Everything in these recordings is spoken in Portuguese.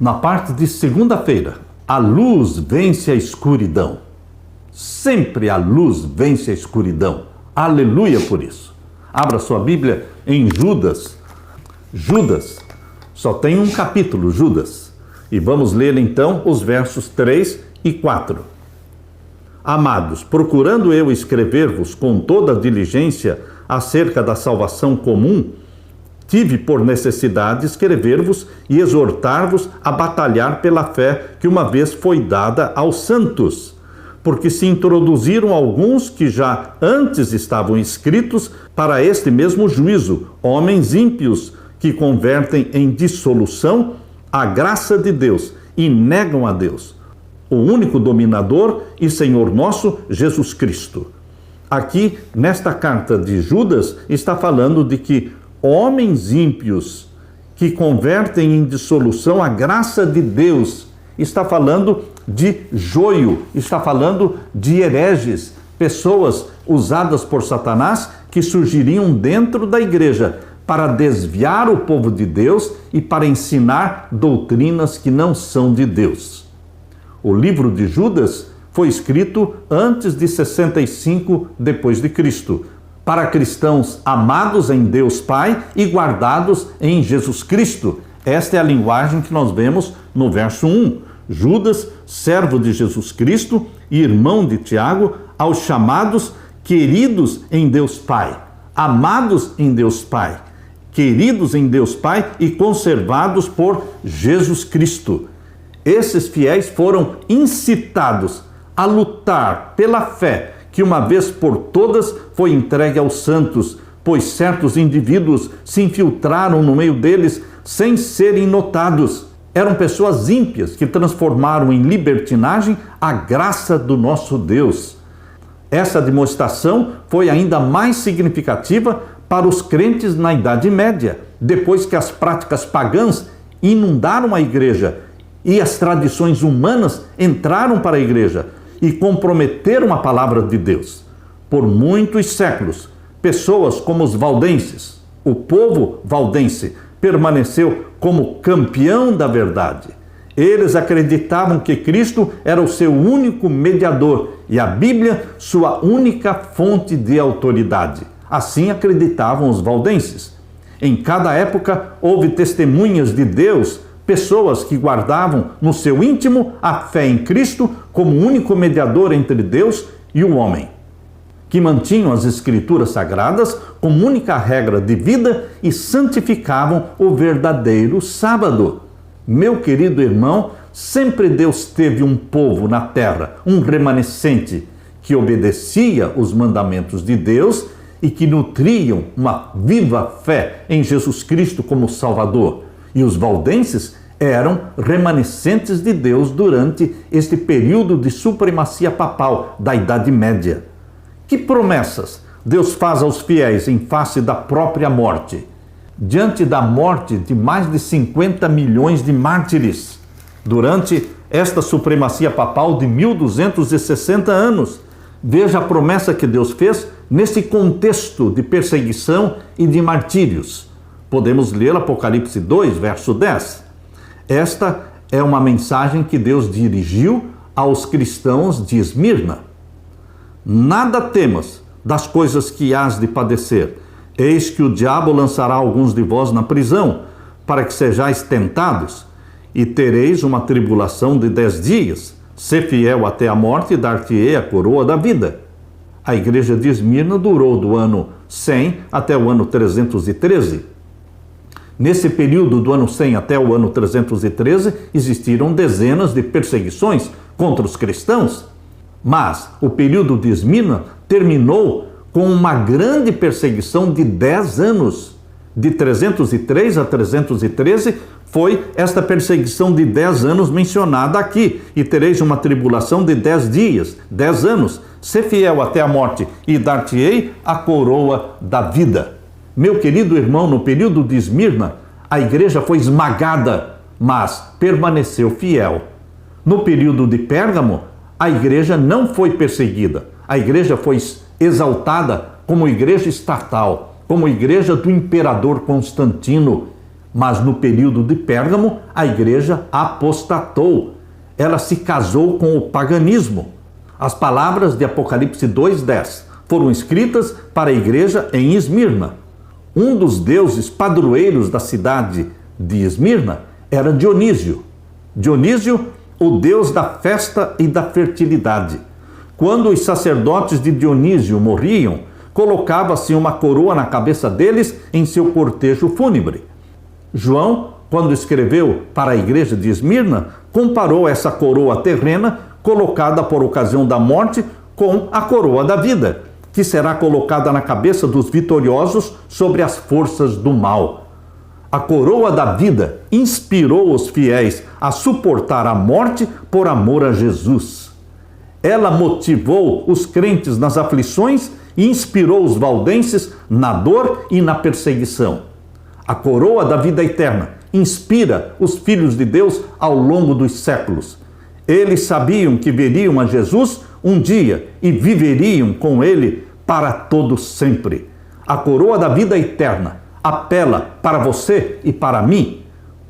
na parte de segunda-feira, a luz vence a escuridão. Sempre a luz vence a escuridão. Aleluia por isso. Abra sua Bíblia em Judas. Judas, só tem um capítulo, Judas. E vamos ler então os versos 3 e 4. Amados, procurando eu escrever-vos com toda a diligência acerca da salvação comum, tive por necessidade escrever-vos e exortar-vos a batalhar pela fé que uma vez foi dada aos santos, porque se introduziram alguns que já antes estavam escritos para este mesmo juízo, homens ímpios que convertem em dissolução a graça de Deus e negam a Deus, o único dominador e Senhor nosso, Jesus Cristo. Aqui, nesta carta de Judas, está falando de que homens ímpios que convertem em dissolução a graça de Deus, está falando de joio, está falando de hereges, pessoas usadas por Satanás que surgiriam dentro da igreja para desviar o povo de Deus e para ensinar doutrinas que não são de Deus. O livro de Judas foi escrito antes de 65 depois de Cristo, para cristãos amados em Deus Pai e guardados em Jesus Cristo. Esta é a linguagem que nós vemos no verso 1. Judas, servo de Jesus Cristo e irmão de Tiago, aos chamados queridos em Deus Pai, amados em Deus Pai, queridos em Deus Pai e conservados por Jesus Cristo. Esses fiéis foram incitados a lutar pela fé que uma vez por todas foi entregue aos santos, pois certos indivíduos se infiltraram no meio deles sem serem notados. Eram pessoas ímpias que transformaram em libertinagem a graça do nosso Deus. Essa demonstração foi ainda mais significativa para os crentes na Idade Média, depois que as práticas pagãs inundaram a igreja e as tradições humanas entraram para a igreja e comprometeram a palavra de Deus. Por muitos séculos, pessoas como os valdenses, o povo valdense, permaneceu como campeão da verdade. Eles acreditavam que Cristo era o seu único mediador e a Bíblia sua única fonte de autoridade. Assim acreditavam os valdenses. Em cada época houve testemunhas de Deus, pessoas que guardavam no seu íntimo a fé em Cristo como único mediador entre Deus e o homem, que mantinham as Escrituras Sagradas como única regra de vida e santificavam o verdadeiro sábado. Meu querido irmão, sempre Deus teve um povo na terra, um remanescente, que obedecia os mandamentos de Deus e que nutriam uma viva fé em Jesus Cristo como Salvador. E os valdenses eram remanescentes de Deus durante este período de supremacia papal da Idade Média. Que promessas Deus faz aos fiéis em face da própria morte? Diante da morte de mais de 50 milhões de mártires, durante esta supremacia papal de 1260 anos, veja a promessa que Deus fez nesse contexto de perseguição e de martírios. Podemos ler Apocalipse 2, verso 10. Esta é uma mensagem que Deus dirigiu aos cristãos de Esmirna. Nada temas das coisas que hás de padecer. Eis que o diabo lançará alguns de vós na prisão, para que sejais tentados, e tereis uma tribulação de 10 dias. Sê fiel até a morte e dar-te-ei a coroa da vida. A igreja de Esmirna durou do ano 100 até o ano 313. Nesse período do ano 100 até o ano 313, existiram dezenas de perseguições contra os cristãos. Mas o período de Esmirna terminou com uma grande perseguição de 10 anos. De 303 a 313 foi esta perseguição de 10 anos mencionada aqui. E tereis uma tribulação de 10 dias, 10 anos. Sê fiel até a morte e dar-te-ei a coroa da vida. Meu querido irmão, no período de Esmirna, a igreja foi esmagada, mas permaneceu fiel. No período de Pérgamo, a igreja não foi perseguida. A igreja foi exaltada como igreja estatal, como igreja do imperador Constantino. Mas no período de Pérgamo, a igreja apostatou. Ela se casou com o paganismo. As palavras de Apocalipse 2:10 foram escritas para a igreja em Esmirna. Um dos deuses padroeiros da cidade de Esmirna era Dionísio. Dionísio, o deus da festa e da fertilidade. Quando os sacerdotes de Dionísio morriam, colocava-se uma coroa na cabeça deles em seu cortejo fúnebre. João, quando escreveu para a igreja de Esmirna, comparou essa coroa terrena, colocada por ocasião da morte, com a coroa da vida, que será colocada na cabeça dos vitoriosos sobre as forças do mal. A coroa da vida inspirou os fiéis a suportar a morte por amor a Jesus. Ela motivou os crentes nas aflições e inspirou os valdenses na dor e na perseguição. A coroa da vida eterna inspira os filhos de Deus ao longo dos séculos. Eles sabiam que veriam a Jesus um dia e viveriam com ele para todo sempre. A coroa da vida eterna apela para você e para mim.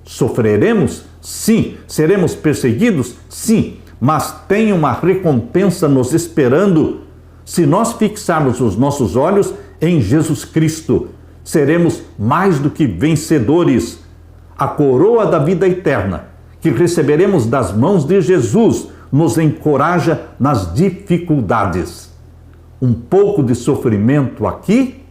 Sofreremos? Sim. Seremos perseguidos? Sim. Mas tem uma recompensa nos esperando. Se nós fixarmos os nossos olhos em Jesus Cristo, seremos mais do que vencedores. A coroa da vida eterna que receberemos das mãos de Jesus nos encoraja nas dificuldades. Um pouco de sofrimento aqui,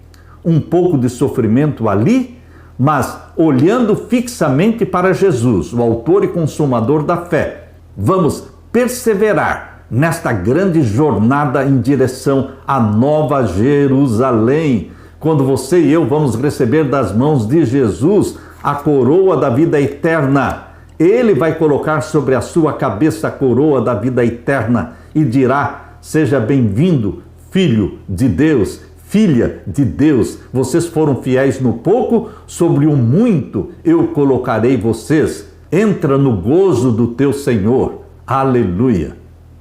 um pouco de sofrimento ali, mas olhando fixamente para Jesus, o autor e consumador da fé, vamos perseverar nesta grande jornada em direção à Nova Jerusalém, quando você e eu vamos receber das mãos de Jesus a coroa da vida eterna. Ele vai colocar sobre a sua cabeça a coroa da vida eterna e dirá: seja bem-vindo, filho de Deus, filha de Deus. Vocês foram fiéis no pouco, sobre o muito eu colocarei vocês. Entra no gozo do teu Senhor. Aleluia.